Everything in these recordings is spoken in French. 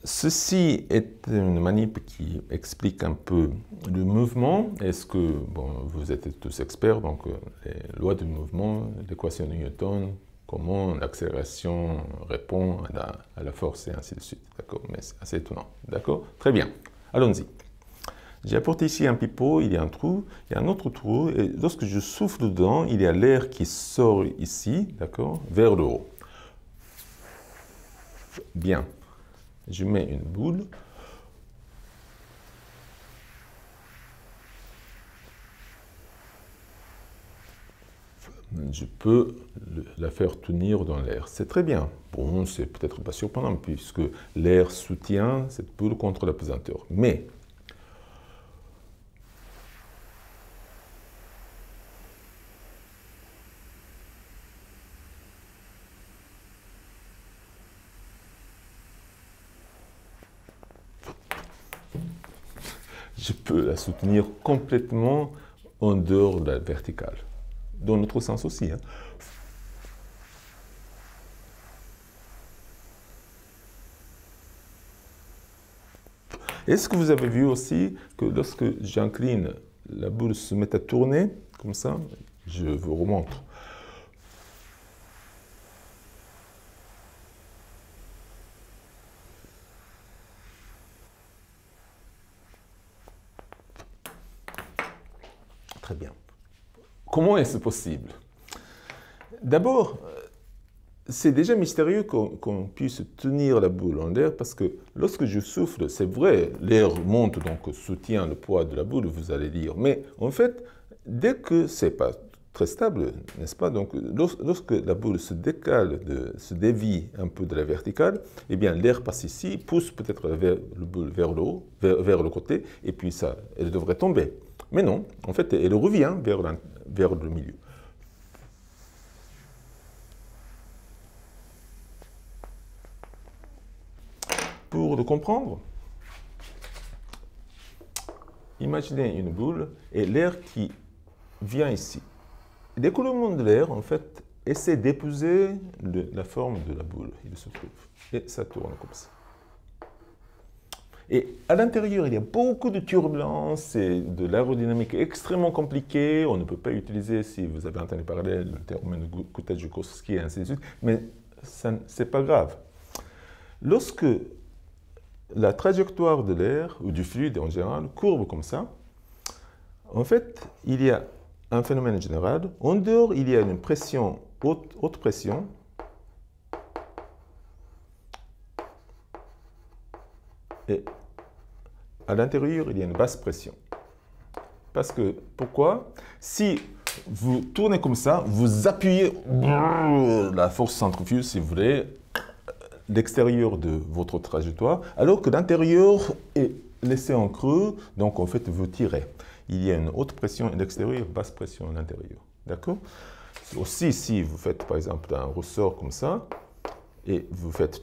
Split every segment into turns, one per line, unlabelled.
ceci est une manip qui explique un peu le mouvement. Est-ce que, bon, vous êtes tous experts, donc les lois du mouvement, l'équation de Newton, comment l'accélération répond à la force et ainsi de suite. D'accord? Mais c'est assez étonnant. D'accord? Très bien. Allons-y. J'ai apporté ici un pipeau, il y a un trou, il y a un autre trou, et lorsque je souffle dedans, il y a l'air qui sort ici, d'accord, vers le haut. Bien. Je mets une boule. Je peux la faire tenir dans l'air. C'est très bien. Bon, c'est peut-être pas surprenant puisque l'air soutient cette boule contre la pesanteur. Mais je peux la soutenir complètement en dehors de la verticale. Dans l'autre sens aussi. Hein. Est-ce que vous avez vu aussi que lorsque j'incline, la boule se met à tourner, comme ça, je vous remontre. Très bien. Comment est-ce possible? D'abord, c'est déjà mystérieux qu'on puisse tenir la boule en l'air parce que lorsque je souffle, c'est vrai, l'air monte donc soutient le poids de la boule, vous allez dire. Mais en fait, dès que c'est pas très stable, n'est-ce pas? Donc lorsque la boule se décale, se dévie un peu de la verticale, eh bien l'air passe ici, pousse peut-être la boule vers le haut, vers le côté, et puis ça, elle devrait tomber. Mais non, en fait, elle revient vers le milieu. Pour le comprendre, imaginez une boule et l'air qui vient ici. L'écoulement de l'air, en fait, essaie d'épouser la forme de la boule, il se trouve. Et ça tourne comme ça. Et à l'intérieur, il y a beaucoup de turbulences et de l'aérodynamique extrêmement compliquée. On ne peut pas utiliser, si vous avez entendu parler, le terme de Kutaï-Joukowski et ainsi de suite. Mais ce n'est pas grave. Lorsque la trajectoire de l'air, ou du fluide en général, courbe comme ça, en fait, il y a un phénomène général. En dehors, il y a une pression, haute pression, et à l'intérieur, il y a une basse pression. Parce que, pourquoi? Si vous tournez comme ça, vous appuyez la force centrifuge, si vous voulez, l'extérieur de votre trajectoire, alors que l'intérieur est laissé en creux, donc en fait, vous tirez. Il y a une haute pression à l'extérieur, basse pression à l'intérieur. D'accord? Aussi, si vous faites par exemple un ressort comme ça, et vous faites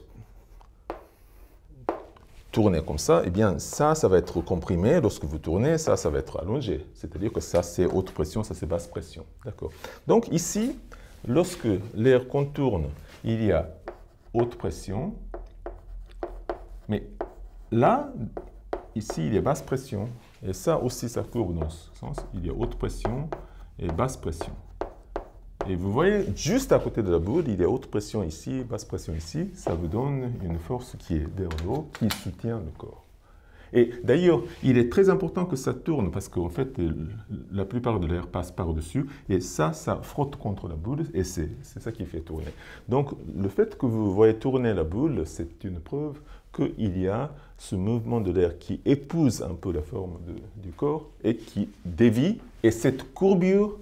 tourner comme ça, eh bien ça va être comprimé. Lorsque vous tournez, ça va être allongé. C'est-à-dire que ça, c'est haute pression, ça, c'est basse pression. D'accord? Donc ici, lorsque l'air contourne, il y a haute pression, mais là, ici, il y a basse pression. Et ça aussi, ça courbe dans ce sens. Il y a haute pression et basse pression. Et vous voyez, juste à côté de la boule, il y a haute pression ici, basse pression ici. Ça vous donne une force qui est vers le haut, qui soutient le corps. Et d'ailleurs, il est très important que ça tourne parce qu'en fait, la plupart de l'air passe par-dessus. Et ça frotte contre la boule et c'est ça qui fait tourner. Donc, le fait que vous voyez tourner la boule, c'est une preuve qu'il y a ce mouvement de l'air qui épouse un peu la forme du corps et qui dévie. Et cette courbure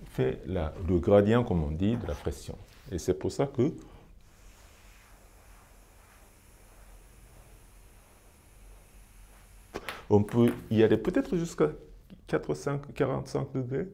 fait le gradient, comme on dit, de la pression. Et c'est pour ça que on peut y aller peut-être jusqu'à 45 degrés.